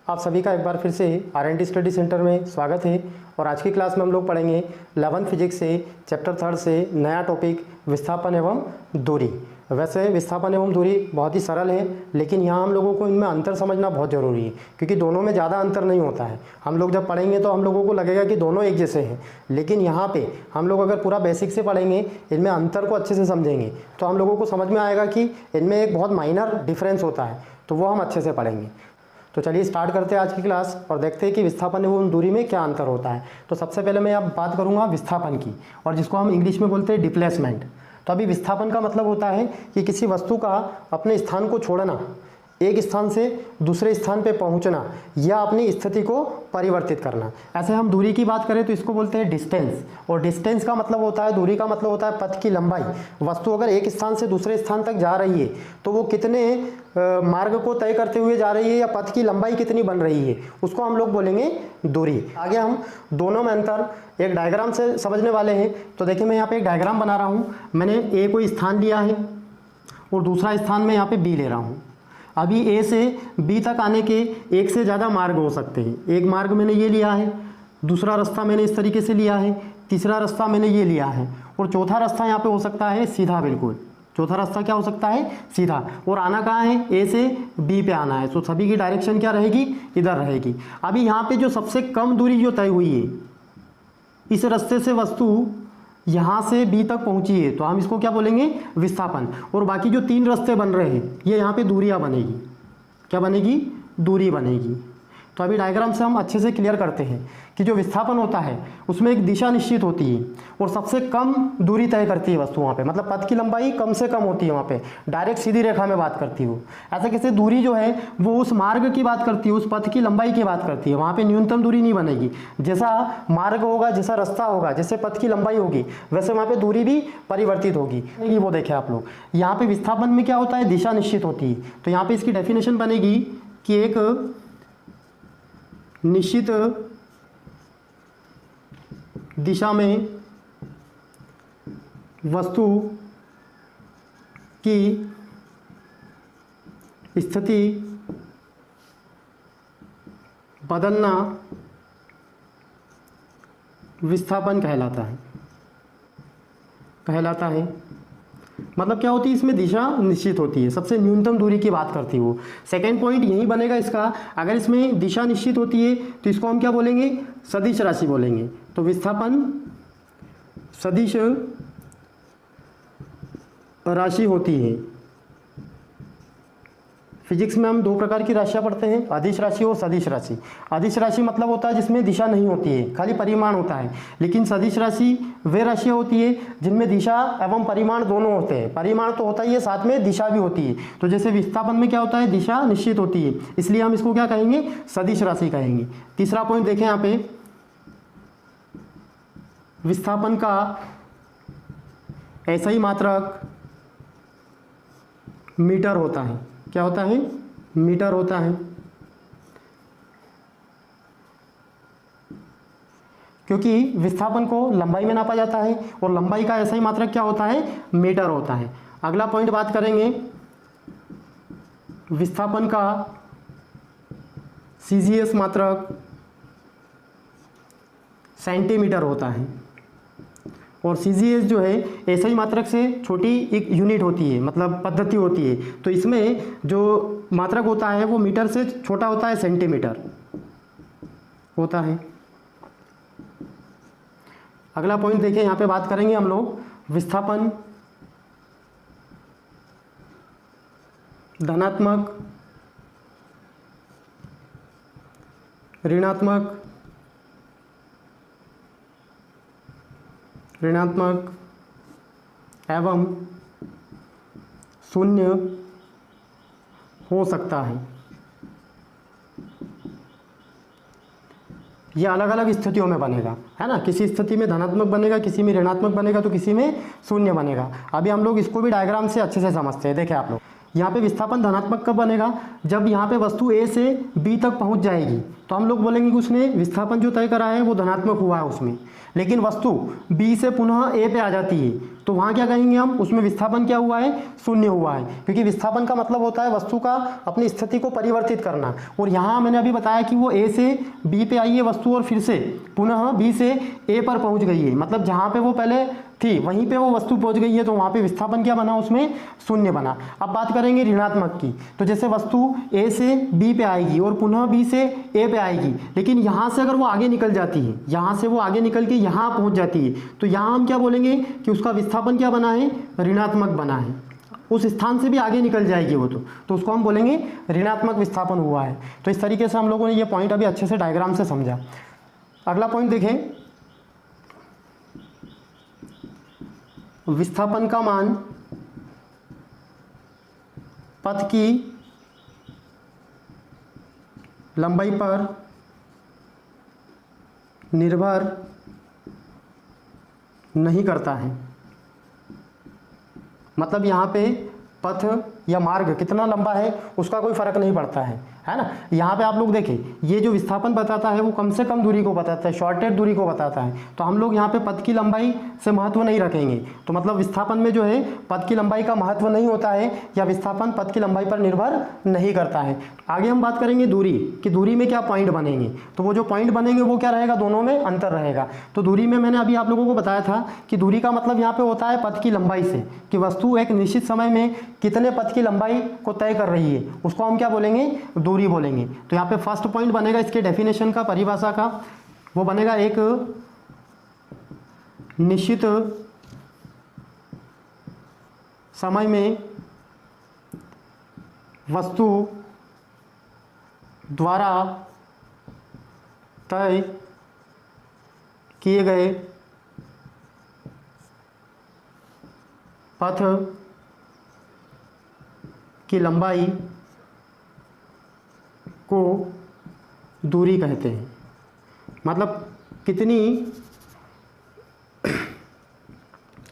आप सभी का एक बार फिर से R&D स्टडी सेंटर में स्वागत है। और आज की क्लास में हम लोग पढ़ेंगे 11th फिजिक्स से चैप्टर 3 से नया टॉपिक विस्थापन एवं दूरी। वैसे विस्थापन एवं दूरी बहुत ही सरल है, लेकिन यहाँ हम लोगों को इनमें अंतर समझना बहुत ज़रूरी है, क्योंकि दोनों में ज़्यादा अंतर नहीं होता है। हम लोग जब पढ़ेंगे तो हम लोगों को लगेगा कि दोनों एक जैसे हैं, लेकिन यहाँ पे हम लोग अगर पूरा बेसिक से पढ़ेंगे, इनमें अंतर को अच्छे से समझेंगे तो हम लोगों को समझ में आएगा कि इनमें एक बहुत माइनर डिफरेंस होता है, तो वो हम अच्छे से पढ़ेंगे। तो चलिए स्टार्ट करते हैं आज की क्लास और देखते हैं कि विस्थापन एवं दूरी में क्या अंतर होता है। तो सबसे पहले मैं अब बात करूंगा विस्थापन की, और जिसको हम इंग्लिश में बोलते हैं डिप्लेसमेंट। तो अभी विस्थापन का मतलब होता है कि किसी वस्तु का अपने स्थान को छोड़ना, एक स्थान से दूसरे स्थान पे पहुंचना या अपनी स्थिति को परिवर्तित करना। ऐसे हम दूरी की बात करें तो इसको बोलते हैं डिस्टेंस, और डिस्टेंस का मतलब होता है, दूरी का मतलब होता है पथ की लंबाई। वस्तु अगर एक स्थान से दूसरे स्थान तक जा रही है तो वो कितने मार्ग को तय करते हुए जा रही है, या पथ की लंबाई कितनी बन रही है, उसको हम लोग बोलेंगे दूरी। आगे हम दोनों में अंतर एक डायग्राम से समझने वाले हैं। तो देखिए मैं यहाँ पे एक डायग्राम बना रहा हूँ। मैंने ए को स्थान लिया है और दूसरा स्थान में यहाँ पे बी ले रहा हूँ। अभी ए से बी तक आने के एक से ज़्यादा मार्ग हो सकते हैं। एक मार्ग मैंने ये लिया है, दूसरा रास्ता मैंने इस तरीके से लिया है, तीसरा रास्ता मैंने ये लिया है, और चौथा रास्ता यहाँ पे हो सकता है सीधा। बिल्कुल चौथा रास्ता क्या हो सकता है? सीधा। और आना कहाँ है? ए से बी पे आना है, तो सभी की डायरेक्शन क्या रहेगी? इधर रहेगी। अभी यहाँ पे जो सबसे कम दूरी जो तय हुई है, इस रास्ते से वस्तु यहाँ से बी तक पहुँची है, तो हम इसको क्या बोलेंगे? विस्थापन। और बाकी जो 3 रास्ते बन रहे हैं, ये यहाँ पे दूरियाँ बनेगी। क्या बनेगी? दूरी बनेगी। तो अभी डायग्राम से हम अच्छे से क्लियर करते हैं कि जो विस्थापन होता है उसमें एक दिशा निश्चित होती है और सबसे कम दूरी तय करती है वस्तु वहाँ पे, मतलब पथ की लंबाई कम से कम होती है वहाँ पे, डायरेक्ट सीधी रेखा में बात करती है वो। ऐसे कैसे दूरी जो है वो उस मार्ग की बात करती है, उस पथ की लंबाई की बात करती है। वहाँ पे न्यूनतम दूरी नहीं बनेगी। जैसा मार्ग होगा, जैसा रास्ता होगा, जैसे पथ की लंबाई होगी, वैसे वहाँ पे दूरी भी परिवर्तित होगी। ये वो देखें आप लोग, यहाँ पे विस्थापन में क्या होता है? दिशा निश्चित होती है। तो यहाँ पे इसकी डेफिनेशन बनेगी कि एक निश्चित दिशा में वस्तु की स्थिति बदलना विस्थापन कहलाता है। मतलब क्या होती है? इसमें दिशा निश्चित होती है, सबसे न्यूनतम दूरी की बात करती है वो। सेकेंड पॉइंट यही बनेगा इसका, अगर इसमें दिशा निश्चित होती है तो इसको हम क्या बोलेंगे? सदिश राशि बोलेंगे। तो विस्थापन सदिश राशि होती है। फिजिक्स में हम 2 प्रकार की राशियाँ पढ़ते हैं, अदिश राशि और सदिश राशि। अदिश राशि मतलब होता है जिसमें दिशा नहीं होती है, खाली परिमाण होता है। लेकिन सदिश राशि वे राशियाँ होती है जिनमें दिशा एवं परिमाण दोनों होते हैं। परिमाण तो होता ही है, साथ में दिशा भी होती है। तो जैसे विस्थापन में क्या होता है? दिशा निश्चित होती है, इसलिए हम इसको क्या कहेंगे? सदिश राशि कहेंगे। तीसरा पॉइंट देखें यहाँ पे, विस्थापन का ऐसा ही मात्रक मीटर होता है। क्या होता है? मीटर होता है। क्योंकि विस्थापन को लंबाई में नापा जाता है और लंबाई का ऐसा ही मात्रक क्या होता है? मीटर होता है। अगला पॉइंट बात करेंगे, विस्थापन का CGS मात्रक सेंटीमीटर होता है। और CGS जो है ऐसा ही मात्रक से छोटी एक यूनिट होती है, मतलब पद्धति होती है। तो इसमें जो मात्रक होता है वो मीटर से छोटा होता है, सेंटीमीटर होता है। अगला पॉइंट देखिए, यहाँ पे बात करेंगे हम लोग विस्थापन धनात्मक, ऋणात्मक एवं शून्य हो सकता है। यह अलग अलग स्थितियों में बनेगा, है ना। किसी स्थिति में धनात्मक बनेगा, किसी में ऋणात्मक बनेगा, तो किसी में शून्य बनेगा। अभी हम लोग इसको भी डायग्राम से अच्छे से समझते हैं। देखें आप लोग, यहाँ पे विस्थापन धनात्मक कब बनेगा? जब यहाँ पे वस्तु ए से बी तक पहुँच जाएगी तो हम लोग बोलेंगे कि उसने विस्थापन जो तय करा है वो धनात्मक हुआ है उसमें। लेकिन वस्तु बी से पुनः ए पे आ जाती है तो वहाँ क्या कहेंगे हम, उसमें विस्थापन क्या हुआ है, शून्य हुआ है, क्योंकि विस्थापन का मतलब होता है वस्तु का अपनी स्थिति को परिवर्तित करना। और यहाँ मैंने अभी बताया कि वो ए से बी पे आई है वस्तु और फिर से पुनः बी से ए पर पहुँच गई है, मतलब जहाँ पे वो पहले थी वहीं पे वो वस्तु पहुंच गई है, तो वहाँ पे विस्थापन क्या बना, उसमें शून्य बना। अब बात करेंगे ऋणात्मक की, तो जैसे वस्तु ए से बी पे आएगी और पुनः बी से ए पे आएगी, लेकिन यहाँ से अगर वो आगे निकल जाती है, यहाँ से वो आगे निकल के यहाँ पहुँच जाती है, तो यहाँ हम क्या बोलेंगे कि उसका विस्थापन क्या बना है, ऋणात्मक बना है। उस स्थान से भी आगे निकल जाएगी वो, तो उसको हम बोलेंगे ऋणात्मक विस्थापन हुआ है। तो इस तरीके से हम लोगों ने ये पॉइंट अभी अच्छे से डायग्राम से समझा। अगला पॉइंट देखें, विस्थापन का मान पथ की लंबाई पर निर्भर नहीं करता है। मतलब यहाँ पे पथ या मार्ग कितना लंबा है उसका कोई फर्क नहीं पड़ता है ना। यहाँ पे आप लोग देखें, ये जो विस्थापन बताता है वो कम से कम दूरी को बताता है, शॉर्टेड दूरी को बताता है। तो हम लोग यहाँ पे पथ की लंबाई से महत्व नहीं रखेंगे। तो मतलब विस्थापन में जो है पथ की लंबाई का महत्व नहीं होता है, या विस्थापन पथ की लंबाई पर निर्भर नहीं करता है। आगे हम बात करेंगे दूरी, कि दूरी में क्या पॉइंट बनेंगे। तो वो जो पॉइंट बनेंगे वो क्या रहेगा, दोनों में अंतर रहेगा। तो दूरी में मैंने अभी आप लोगों को बताया था कि दूरी का मतलब यहाँ पे होता है पथ की लंबाई से, कि वस्तु एक निश्चित समय में कितने पथ की लंबाई को तय कर रही है, उसको हम क्या बोलेंगे, दूरी बोलेंगे। तो यहाँ पे फर्स्ट पॉइंट बनेगा इसके डेफिनेशन का, परिभाषा का, वो बनेगा एक निश्चित समय में वस्तु द्वारा तय किए गए पथ की लंबाई को दूरी कहते हैं। मतलब कितनी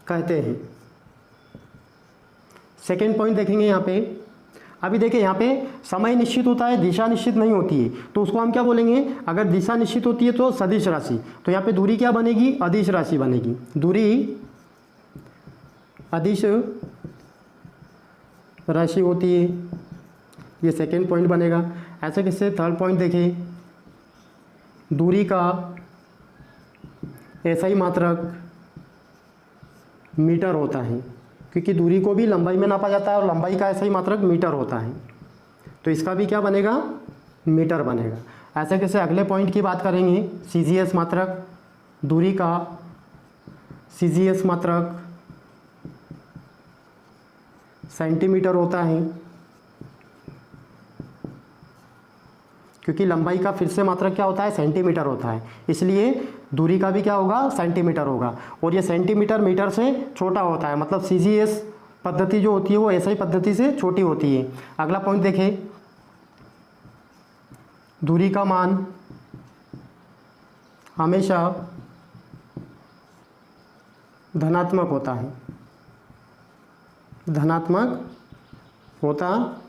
कहते हैं। सेकेंड पॉइंट देखेंगे यहाँ पे। अभी देखिए यहाँ पे समय निश्चित होता है, दिशा निश्चित नहीं होती है, तो उसको हम क्या बोलेंगे, अगर दिशा निश्चित होती है तो सदिश राशि। तो यहाँ पे दूरी क्या बनेगी, अदिश राशि बनेगी। दूरी अदिश राशि होती है, ये सेकेंड पॉइंट बनेगा। ऐसे किससे, थर्ड पॉइंट देखिए, दूरी का ऐसा ही मात्रक मीटर होता है, क्योंकि दूरी को भी लंबाई में नापा जाता है और लंबाई का ऐसा ही मात्रक मीटर होता है, तो इसका भी क्या बनेगा, मीटर बनेगा। ऐसे कैसे अगले पॉइंट की बात करेंगे, सीजीएस मात्रक, दूरी का सीजीएस मात्रक सेंटीमीटर होता है, क्योंकि लंबाई का फिर से मात्रक क्या होता है, सेंटीमीटर होता है, इसलिए दूरी का भी क्या होगा, सेंटीमीटर होगा। और ये सेंटीमीटर मीटर से छोटा होता है, मतलब सीजीएस पद्धति जो होती है वो ऐसा ही पद्धति से छोटी होती है। अगला पॉइंट देखें, दूरी का मान हमेशा धनात्मक होता है, धनात्मक होता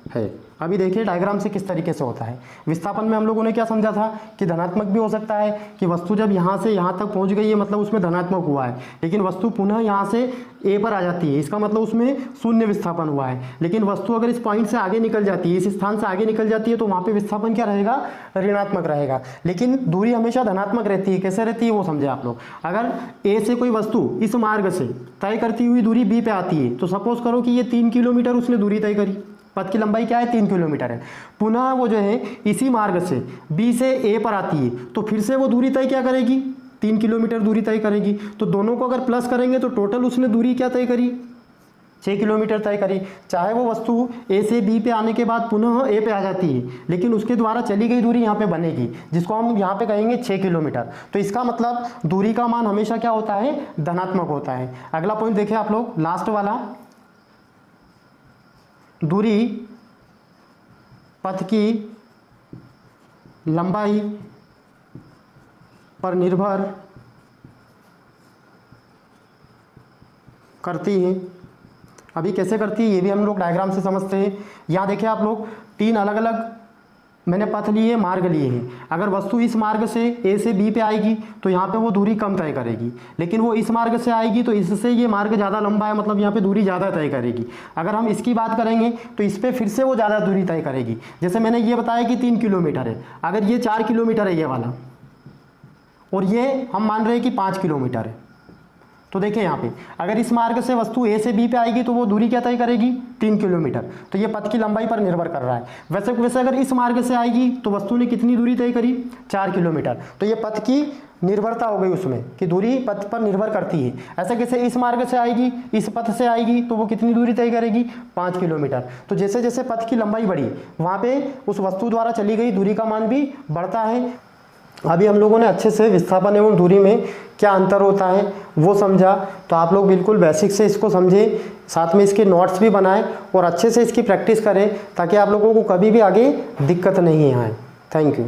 है। अभी देखिए डायग्राम से किस तरीके से होता है। विस्थापन में हम लोगों ने क्या समझा था कि धनात्मक भी हो सकता है, कि वस्तु जब यहाँ से यहाँ तक पहुँच गई है मतलब उसमें धनात्मक हुआ है, लेकिन वस्तु पुनः यहाँ से ए पर आ जाती है, इसका मतलब उसमें शून्य विस्थापन हुआ है। लेकिन वस्तु अगर इस पॉइंट से आगे निकल जाती है, इस स्थान से आगे निकल जाती है, तो वहाँ पे विस्थापन क्या रहेगा, ऋणात्मक रहेगा। लेकिन दूरी हमेशा धनात्मक रहती है। कैसे रहती है वो समझे आप लोग। अगर ए से कोई वस्तु इस मार्ग से तय करती हुई दूरी बी पे आती है, तो सपोज करो कि ये 3 किलोमीटर उसने दूरी तय करी, पथ की लंबाई क्या है, 3 किलोमीटर है। पुनः वो जो है इसी मार्ग से बी से ए पर आती है, तो फिर से वो दूरी तय क्या करेगी, 3 किलोमीटर दूरी तय करेगी। तो दोनों को अगर प्लस करेंगे तो टोटल उसने दूरी क्या तय करी, 6 किलोमीटर तय करी। चाहे वो वस्तु ए से बी पे आने के बाद पुनः ए पे आ जाती है, लेकिन उसके द्वारा चली गई दूरी यहाँ पे बनेगी, जिसको हम यहाँ पे कहेंगे 6 किलोमीटर। तो इसका मतलब दूरी का मान हमेशा क्या होता है, धनात्मक होता है। अगला पॉइंट देखें आप लोग, लास्ट वाला, दूरी पथ की लंबाई पर निर्भर करती है। अभी कैसे करती है ये भी हम लोग डायग्राम से समझते हैं। यहाँ देखिए आप लोग 3 अलग अलग मैंने पथ लिए, मार्ग लिए हैं। अगर वस्तु इस मार्ग से ए से बी पे आएगी तो यहाँ पे वो दूरी कम तय करेगी, लेकिन वो इस मार्ग से आएगी तो इससे ये मार्ग ज़्यादा लंबा है, मतलब यहाँ पे दूरी ज़्यादा तय करेगी। अगर हम इसकी बात करेंगे तो इस पर फिर से वो ज़्यादा दूरी तय करेगी। जैसे मैंने ये बताया कि 3 किलोमीटर है, अगर ये 4 किलोमीटर है ये वाला, और ये हम मान रहे हैं कि 5 किलोमीटर है, तो देखिए यहाँ पे अगर इस मार्ग से वस्तु ए से बी पे आएगी तो वो दूरी क्या तय करेगी, 3 किलोमीटर। तो ये पथ की लंबाई पर निर्भर कर रहा है। वैसे अगर इस मार्ग से आएगी तो वस्तु ने कितनी दूरी तय करी, 4 किलोमीटर। तो ये पथ की निर्भरता हो गई उसमें कि दूरी पथ पर निर्भर करती है। ऐसे कैसे इस मार्ग से आएगी, इस पथ से आएगी तो वो कितनी दूरी तय करेगी, 5 किलोमीटर। तो जैसे जैसे पथ की लंबाई बढ़ी वहाँ पे उस वस्तु द्वारा चली गई दूरी का मान भी बढ़ता है। अभी हम लोगों ने अच्छे से विस्थापन एवं दूरी में क्या अंतर होता है वो समझा। तो आप लोग बिल्कुल बेसिक से इसको समझें, साथ में इसके नोट्स भी बनाएं और अच्छे से इसकी प्रैक्टिस करें ताकि आप लोगों को कभी भी आगे दिक्कत नहीं आए। Thank you.